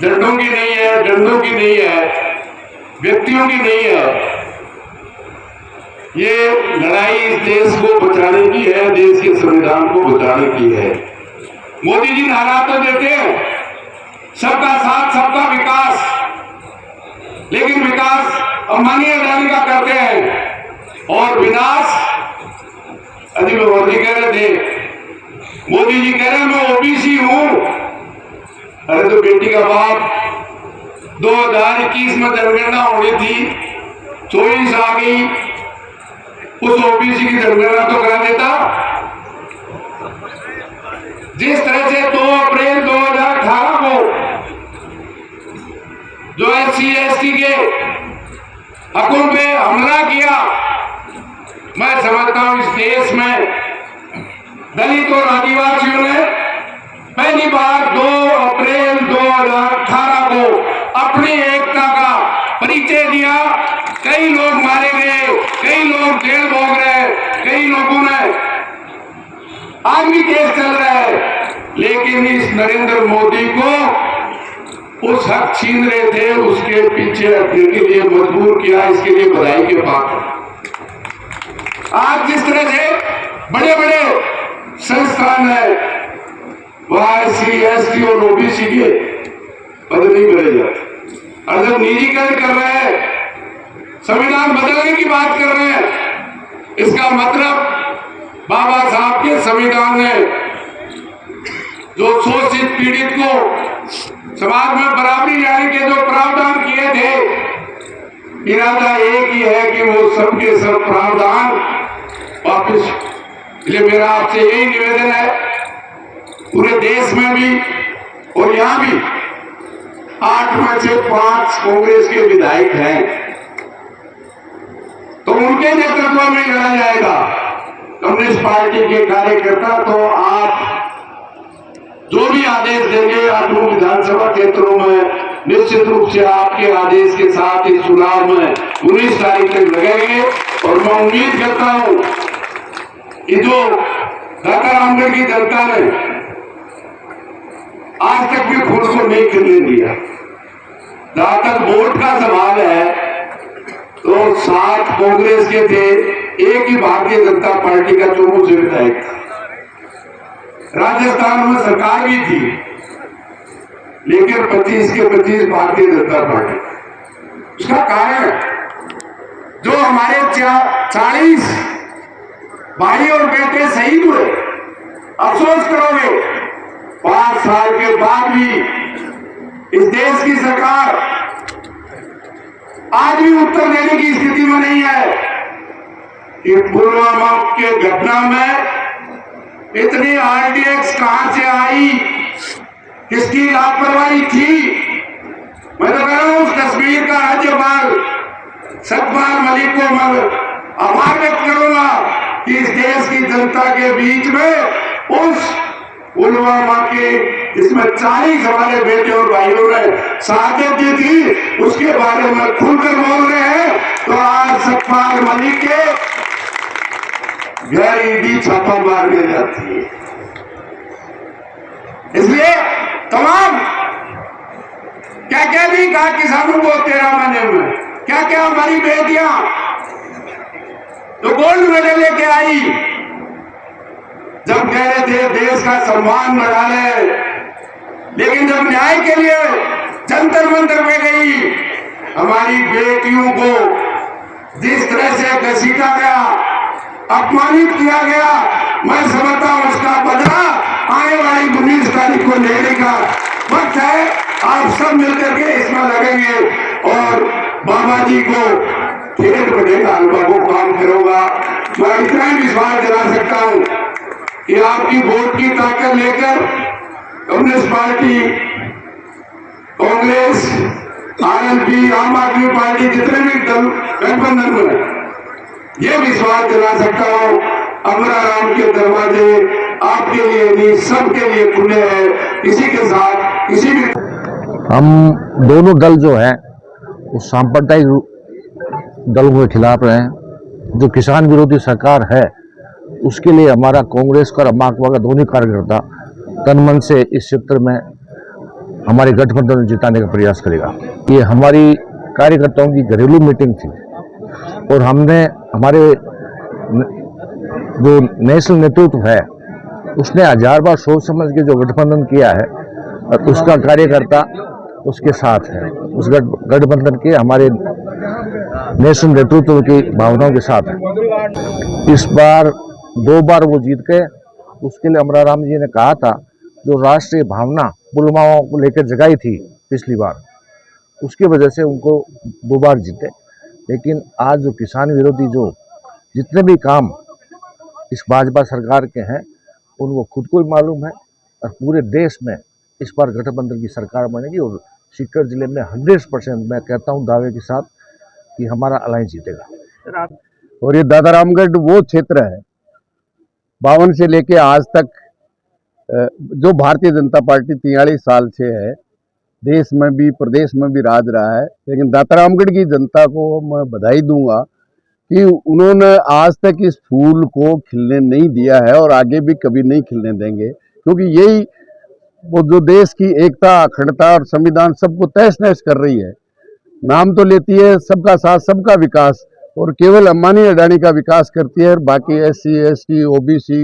झंडों की नहीं है, डंडों की नहीं है, व्यक्तियों की नहीं है। ये लड़ाई इस देश को बचाने की है, देश के संविधान को बचाने की है। मोदी जी नारा तो देते हैं सबका साथ सबका विकास, लेकिन विकास अंबानी अडानी का करते हैं और विनाश अजीब मोदी कह रहे थे। मोदी जी कह रहे हैं मैं ओबीसी हूं। अरे तो बेटी का बाप 2021 में जनगणना होनी थी, 24 आ गई, उस ओबीसी की जनगणना तो करा देता। जिस तरह से 2 अप्रैल 2018 को जो SC ST के हकों पे हमला किया, मैं समझता हूं इस देश में दलित और आदिवासियों ने पहली बार 2 अप्रैल 2018 को अपनी एकता का परिचय दिया। कई लोग मारे गए, कई लोग जेल भोग रहे, कई लोगों ने आज भी केस चल रहा है, लेकिन इस नरेंद्र मोदी को उस हक छीन रहे थे, उसके पीछे हटने के लिए मजबूर किया। इसके लिए बधाई के पात्र। आज जिस तरह से बड़े बड़े संस्थान है, वहां SC ST और OBC के पद नहीं बदले जाते। और जब निजीकरण कर रहे हैं, संविधान बदलने की बात कर रहे हैं, इसका मतलब बाबा साहब के संविधान ने जो शोषित पीड़ित को समाज में बराबरी लाने के जो प्रावधान किए थे, इरादा एक ही है कि वो सबके सब प्रावधान वापिस। इसलिए मेरा आपसे यही निवेदन है, पूरे देश में भी और यहां भी 8 में से 5 कांग्रेस के विधायक हैं, तो उनके नेतृत्व में लड़ा जाएगा। कम्युनिस्ट पार्टी के कार्यकर्ता तो आप जो भी आदेश देंगे 8 विधानसभा क्षेत्रों में निश्चित रूप से आपके आदेश के साथ इस चुनाव में 19 तारीख तक लगेंगे। और मैं उम्मीद करता हूं कि जो डॉक्टर रामगढ़ की जनता ने आज तक भी खुद को नहीं खिलने दिया। जहां तक वोट का सवाल है, तो 7 कांग्रेस के थे, एक ही भारतीय जनता पार्टी का 24 विधायक था। राजस्थान में सरकार भी थी, लेकिन 25 के 25 भारतीय जनता पार्टी। उसका कारण जो हमारे 40 भाई और बेटे शहीद हुए, अफसोस करोगे 5 साल के बाद भी इस देश की सरकार आज भी उत्तर देने की स्थिति में नहीं है कि पुलवामा के घटना में इतनी RDX कहां से आई, किसकी लापरवाही थी। मैं तो कह रहा हूं उस कश्मीर का राज्यपाल सतपाल मलिक को मैं आभार व्यक्त करूंगा कि इस देश की जनता के बीच में उस पुलवामा के जिसमें 40 हमारे बेटे और भाइयों ने शहादत दी थी, उसके बारे में खुलकर बोल रहे हैं। तो आज सतपाल मलिक के घर ईडी छापा मारने जाती है। इसलिए तमाम क्या क्या नहीं कहा किसानों को 13 महीने में, क्या क्या हमारी बेटियां तो गोल्ड मेडल लेके आई, जब कह रहे थे देश का सम्मान बढ़ा ले, लेकिन जब न्याय के लिए जंतर मंतर पे गई, हमारी बेटियों को जिस तरह से घसीटा गया, अपमानित किया गया, मैं समझता हूं उसका बदला आने वाली 19 तारीख को लेने का वक्त है। आप सब मिलकर के इसमें लगेंगे और बाबा जी को खेत बढ़ेगा, हलवा को काम करूंगा। मैं इतना ही विश्वास दिला सकता हूं कि आपकी वोट की ताकत लेकर कम्युनिस्ट पार्टी, कांग्रेस, RLP, आम आदमी पार्टी, जितने भी दल गठबंधन में, ये विश्वास दिला सकता हूं अमरा राम के दरवाजे आपके लिए नहीं, सबके लिए खुले हैं। इसी के साथ किसी भी हम दोनों दल जो है वो सांप्रदायिक दलों के खिलाफ रहे हैं। जो किसान विरोधी सरकार है उसके लिए हमारा कांग्रेस का और माकपा का दोनों कार्यकर्ता तन मन से इस क्षेत्र में हमारे गठबंधन जिताने का प्रयास करेगा। ये हमारी कार्यकर्ताओं की घरेलू मीटिंग थी और हमने हमारे जो नेशनल नेतृत्व है उसने 1000 बार सोच समझ के जो गठबंधन किया है और उसका कार्यकर्ता उसके साथ है, उस गठबंधन के हमारे नेशनल नेतृत्व की भावनाओं के साथ है। इस बार 2 बार वो जीत गए। उसके लिए अमरा राम जी ने कहा था जो राष्ट्रीय भावना पुलवामा को लेकर जगाई थी पिछली बार, उसकी वजह से उनको 2 बार जीते। लेकिन आज जो किसान विरोधी जो जितने भी काम इस भाजपा सरकार के हैं उनको खुद को ही मालूम है और पूरे देश में इस बार गठबंधन की सरकार बनेगी और सीकर जिले में 100% मैं कहता हूं दावे के साथ कि हमारा अलायंस जीतेगा। और ये दादारामगढ़ वो क्षेत्र है 52 से लेके आज तक जो भारतीय जनता पार्टी 43 साल से है, देश में भी प्रदेश में भी राज रहा है। लेकिन दातारामगढ़ की जनता को मैं बधाई दूंगा कि उन्होंने आज तक इस फूल को खिलने नहीं दिया है और आगे भी कभी नहीं खिलने देंगे, क्योंकि यही वो जो देश की एकता, अखंडता और संविधान सबको तहस नहस कर रही है। नाम तो लेती है सबका साथ सबका विकास और केवल अंबानी अडानी का विकास करती है और बाकी SC ST OBC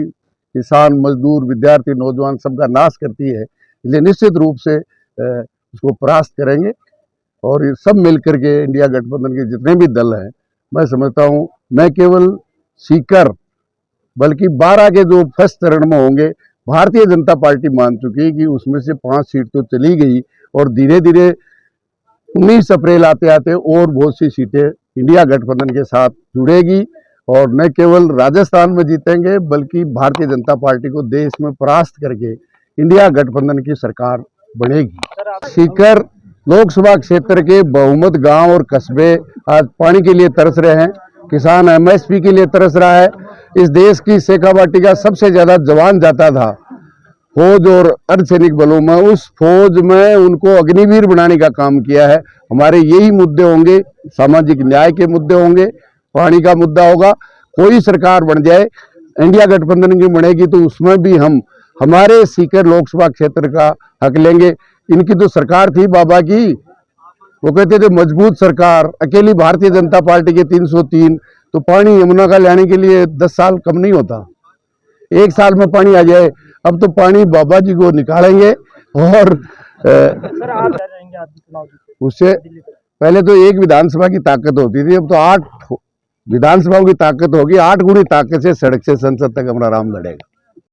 किसान मजदूर विद्यार्थी नौजवान सबका नाश करती है। इसलिए निश्चित रूप से उसको परास्त करेंगे और ये सब मिलकर के इंडिया गठबंधन के जितने भी दल हैं, मैं समझता हूं न केवल सीकर बल्कि 12 के जो फर्स्ट चरण में होंगे, भारतीय जनता पार्टी मान चुकी है कि उसमें से 5 सीट तो चली गई और धीरे धीरे 19 अप्रैल आते आते और बहुत सी सीटें इंडिया गठबंधन के साथ जुड़ेगी और न केवल राजस्थान में जीतेंगे बल्कि भारतीय जनता पार्टी को देश में परास्त करके इंडिया गठबंधन की सरकार बनेगी। सीकर लोकसभा क्षेत्र के बहुमत गांव और कस्बे आज पानी के लिए तरस रहे हैं, किसान MSP के लिए तरस रहा है। इस देश की शेखावाटी का सबसे ज्यादा जवान जाता था फौज और अर्धसैनिक बलों में, उस फौज में उनको अग्निवीर बनाने का काम किया है। हमारे यही मुद्दे होंगे, सामाजिक न्याय के मुद्दे होंगे, पानी का मुद्दा होगा। कोई सरकार बन जाए, इंडिया गठबंधन की बनेगी तो उसमें भी हम हमारे सीकर लोकसभा क्षेत्र का हक लेंगे। इनकी तो सरकार थी बाबा की, वो कहते थे मजबूत सरकार, अकेली भारतीय जनता पार्टी के 303, तो पानी यमुना का लाने के लिए 10 साल कम नहीं होता, 1 साल में पानी आ जाए। अब तो पानी बाबा जी को निकालेंगे और उससे पहले तो 1 विधानसभा की ताकत होती थी, अब तो 8 विधानसभाओं की ताकत होगी। 8 गुनी ताकत से सड़क से संसद तक हमारा राम लड़ेगा।